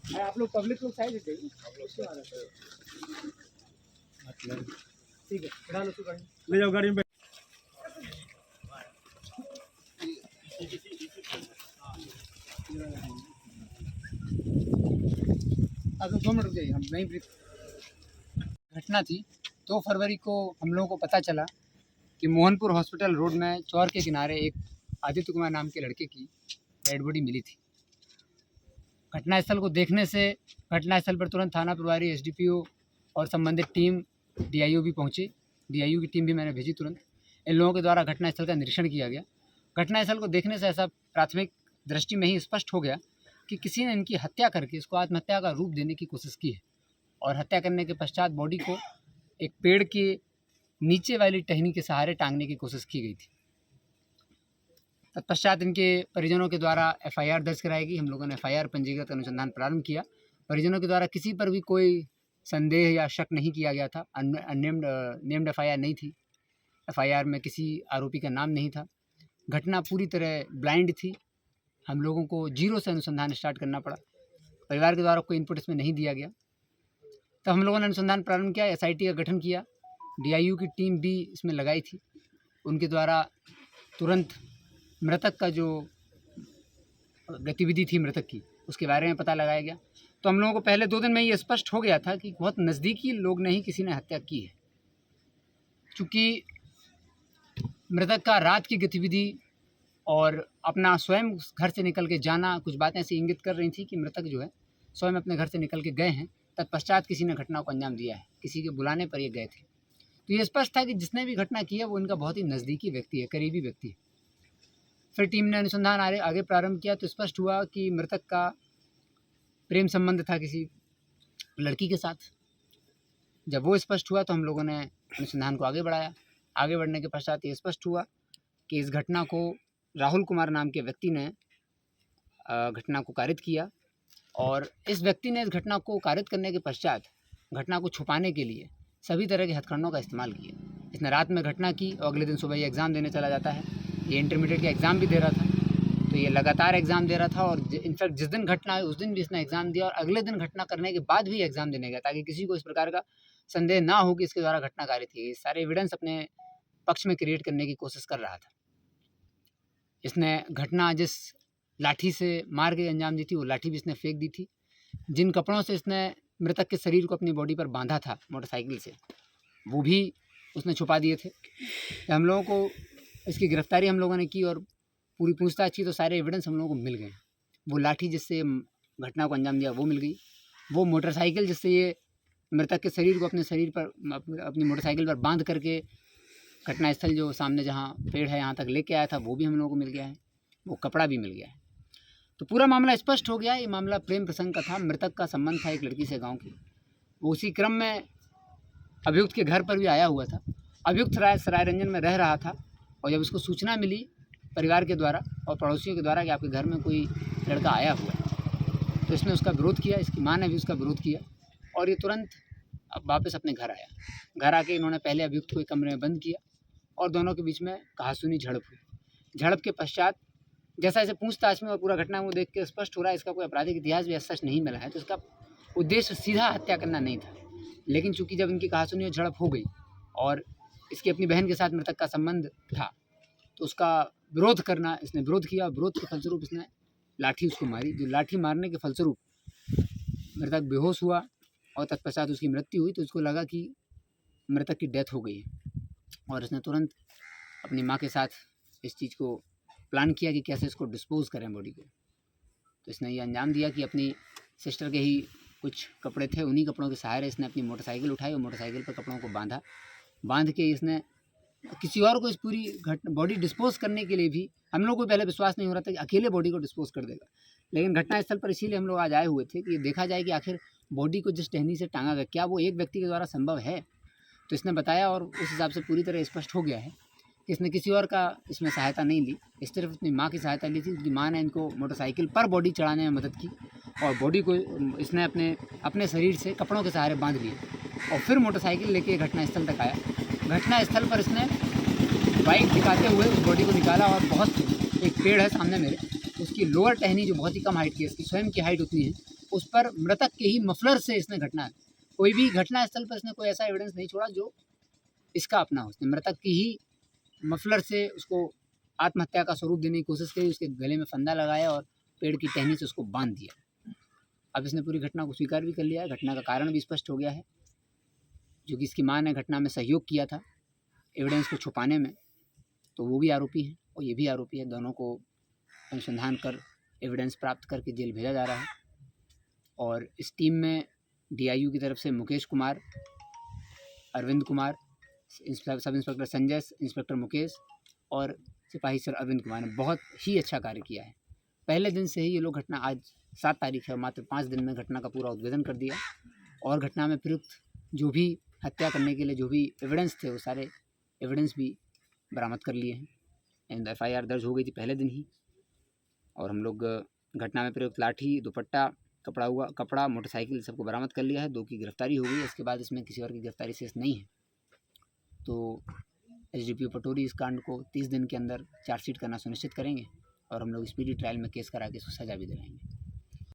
आप लोग पब्लिक लोग साइड देते मतलब ठीक है, बैठा लो गाड़ी, ले जाओ गाड़ी में। अब 2 मिनट रुक जाइए, हम नहीं ब्रीफ। घटना थी 2 फरवरी को हम लोगों को पता चला कि मोहनपुर हॉस्पिटल रोड में चौर के किनारे एक आदित्य कुमार नाम के लड़के की डेड बॉडी मिली थी। घटनास्थल को देखने से घटनास्थल पर तुरंत थाना प्रभारी एसडीपीओ और संबंधित टीम डीआईओ भी पहुंची। डीआईओ की टीम भी मैंने भेजी तुरंत। इन लोगों के द्वारा घटनास्थल का निरीक्षण किया गया। घटनास्थल को देखने से ऐसा प्राथमिक दृष्टि में ही स्पष्ट हो गया कि किसी ने इनकी हत्या करके इसको आत्महत्या का रूप देने की कोशिश की है और हत्या करने के पश्चात बॉडी को एक पेड़ के नीचे वाली टहनी के सहारे टांगने की कोशिश की गई थी। तत्पश्चात इनके परिजनों के द्वारा एफआईआर दर्ज कराएगी। हम लोगों ने एफआईआर पंजीकृत अनुसंधान प्रारंभ किया। परिजनों के द्वारा किसी पर भी कोई संदेह या शक नहीं किया गया था। नेम्ड एफआईआर नहीं थी। एफआईआर में किसी आरोपी का नाम नहीं था। घटना पूरी तरह ब्लाइंड थी। हम लोगों को जीरो से अनुसंधान स्टार्ट करना पड़ा। परिवार के द्वारा कोई इनपुट इसमें नहीं दिया गया। तो हम लोगों ने अनुसंधान प्रारंभ किया, एसआईटी का गठन किया, डीआईयू की टीम भी इसमें लगाई थी। उनके द्वारा तुरंत मृतक का जो गतिविधि थी मृतक की उसके बारे में पता लगाया गया। तो हम लोगों को पहले 2 दिन में ये स्पष्ट हो गया था कि बहुत नज़दीकी लोग ने ही किसी ने हत्या की है। चूँकि मृतक का रात की गतिविधि और अपना स्वयं घर से निकल के जाना, कुछ बातें ऐसी इंगित कर रही थी कि मृतक जो है स्वयं अपने घर से निकल के गए हैं। तत्पश्चात किसी ने घटना को अंजाम दिया है, किसी के बुलाने पर ये गए थे। तो ये स्पष्ट था कि जिसने भी घटना की है वो इनका बहुत ही नज़दीकी व्यक्ति है, करीबी व्यक्ति है। फिर टीम ने अनुसंधान आगे प्रारंभ किया तो स्पष्ट हुआ कि मृतक का प्रेम संबंध था किसी लड़की के साथ। जब वो स्पष्ट हुआ तो हम लोगों ने अनुसंधान को आगे बढ़ाया। आगे बढ़ने के पश्चात ये स्पष्ट हुआ कि इस घटना को राहुल कुमार नाम के व्यक्ति ने घटना को कारित किया और इस व्यक्ति ने इस घटना को कारित करने के पश्चात घटना को छुपाने के लिए सभी तरह के हथकंडों का इस्तेमाल किया। इसने रात में घटना की और अगले दिन सुबह ये एग्ज़ाम देने चला जाता है। ये इंटरमीडिएट का एग्ज़ाम भी दे रहा था, तो ये लगातार एग्ज़ाम दे रहा था और इनफैक्ट जिस दिन घटना है उस दिन भी इसने एग्ज़ाम दिया और अगले दिन घटना करने के बाद भी एग्ज़ाम देने गया ताकि किसी को इस प्रकार का संदेह ना हो कि इसके द्वारा घटना कारित की गई। सारे एविडेंस अपने पक्ष में क्रिएट करने की कोशिश कर रहा था। इसने घटना जिस लाठी से मार के अंजाम दी थी वो लाठी भी इसने फेंक दी थी। जिन कपड़ों से इसने मृतक के शरीर को अपनी बॉडी पर बांधा था मोटरसाइकिल से, वो भी उसने छुपा दिए थे। हम लोगों को इसकी गिरफ्तारी हम लोगों ने की और पूरी पूछताछ की तो सारे एविडेंस हम लोगों को मिल गए। वो लाठी जिससे घटना को अंजाम दिया वो मिल गई। वो मोटरसाइकिल जिससे ये मृतक के शरीर को अपने शरीर पर अपनी मोटरसाइकिल पर बांध करके घटनास्थल जो सामने जहाँ पेड़ है यहाँ तक लेके आया था वो भी हम लोगों को मिल गया है। वो कपड़ा भी मिल गया है। तो पूरा मामला स्पष्ट हो गया। ये मामला प्रेम प्रसंग का था। मृतक का संबंध था एक लड़की से गांव की। वो उसी क्रम में अभियुक्त के घर पर भी आया हुआ था। अभियुक्त सरायरंजन में रह रहा था और जब उसको सूचना मिली परिवार के द्वारा और पड़ोसियों के द्वारा कि आपके घर में कोई लड़का आया हुआ है तो इसने उसका विरोध किया। इसकी माँ ने भी उसका विरोध किया और ये तुरंत अब वापस अपने घर आया। घर आके इन्होंने पहले अभियुक्त को एक कमरे में बंद किया और दोनों के बीच में कहासुनी झड़प हुई। झड़प के पश्चात जैसा इसे पूछताछ में और पूरा घटना को देख के स्पष्ट हो रहा है इसका कोई आपराधिक इतिहास भी सच नहीं मिला है। तो इसका उद्देश्य सीधा हत्या करना नहीं था, लेकिन चूंकि जब इनकी कहासुनी और झड़प हो गई और इसकी अपनी बहन के साथ मृतक का संबंध था तो उसका विरोध करना इसने विरोध किया। विरोध के फलस्वरूप इसने लाठी उसको मारी। जो लाठी मारने के फलस्वरूप मृतक बेहोश हुआ और तत्पश्चात उसकी मृत्यु हुई। तो इसको लगा कि मृतक की डेथ हो गई है और इसने तुरंत अपनी माँ के साथ इस चीज़ को प्लान किया कि कैसे इसको डिस्पोज करें बॉडी को। तो इसने ये अंजाम दिया कि अपनी सिस्टर के ही कुछ कपड़े थे, उन्हीं कपड़ों के सहारे इसने अपनी मोटरसाइकिल उठाई और मोटरसाइकिल पर कपड़ों को बांध के इसने किसी और को इस पूरी बॉडी डिस्पोज करने के लिए भी हम लोग को पहले विश्वास नहीं हो रहा था कि अकेले बॉडी को डिस्पोज कर देगा। लेकिन घटनास्थल पर इसीलिए हम लोग आज आए हुए थे कि ये देखा जाए कि आखिर बॉडी को जिस टहनी से टांगा गया क्या वो एक व्यक्ति के द्वारा संभव है। तो इसने बताया और उस हिसाब से पूरी तरह स्पष्ट हो गया है कि इसने किसी और का इसमें सहायता नहीं ली। इस सिर्फ अपनी माँ की सहायता ली थी। उसकी माँ ने इनको मोटरसाइकिल पर बॉडी चढ़ाने में मदद की और बॉडी को इसने अपने शरीर से कपड़ों के सहारे बांध लिया और फिर मोटरसाइकिल लेके घटनास्थल तक आया। घटनास्थल पर इसने बाइक दिखाते हुए उस बॉडी को निकाला और बहुत एक पेड़ है सामने मेरे, उसकी लोअर टहनी जो बहुत ही कम हाइट की है, इसकी स्वयं की हाइट उतनी है, उस पर मृतक के ही मफलर से इसने घटना, कोई भी घटना स्थल पर इसने कोई ऐसा एविडेंस नहीं छोड़ा जो इसका अपना हो। उसने मृतक की ही मफलर से उसको आत्महत्या का स्वरूप देने की कोशिश की, उसके गले में फंदा लगाया और पेड़ की टहनी से उसको बांध दिया। अब इसने पूरी घटना को स्वीकार भी कर लिया है, घटना का कारण भी स्पष्ट हो गया है, जो कि इसकी माँ ने घटना में सहयोग किया था एविडेंस को छुपाने में, तो वो भी आरोपी है और ये भी आरोपी है। दोनों को अनुसंधान कर एविडेंस प्राप्त करके जेल भेजा जा रहा है। और इस टीम में DIU की तरफ से Mukesh Kumar, Arvind Kumar, sub inspector Sanjay, inspector Mukesh और सिपाही सर अरविंद कुमार ने बहुत ही अच्छा कार्य किया है। पहले दिन से ही ये लोग घटना, आज 7 तारीख है, मात्र 5 दिन में घटना का पूरा उद्भेदन कर दिया और घटना में प्रयुक्त जो भी हत्या करने के लिए जो भी एविडेंस थे वो सारे एविडेंस भी बरामद कर लिए हैं। एंड FIR दर्ज हो गई थी पहले दिन ही। और हम लोग घटना में प्रयुक्त लाठी, दुपट्टा, कपड़ा, मोटरसाइकिल सबको बरामद कर लिया है। 2 की गिरफ्तारी हो गई है। इसके बाद इसमें किसी और की गिरफ्तारी शेष नहीं है। तो SDPO पटोरी इस कांड को 30 दिन के अंदर चार्जशीट करना सुनिश्चित करेंगे और हम लोग स्पीडी ट्रायल में केस करा के इसको सजा भी दिलाएंगे।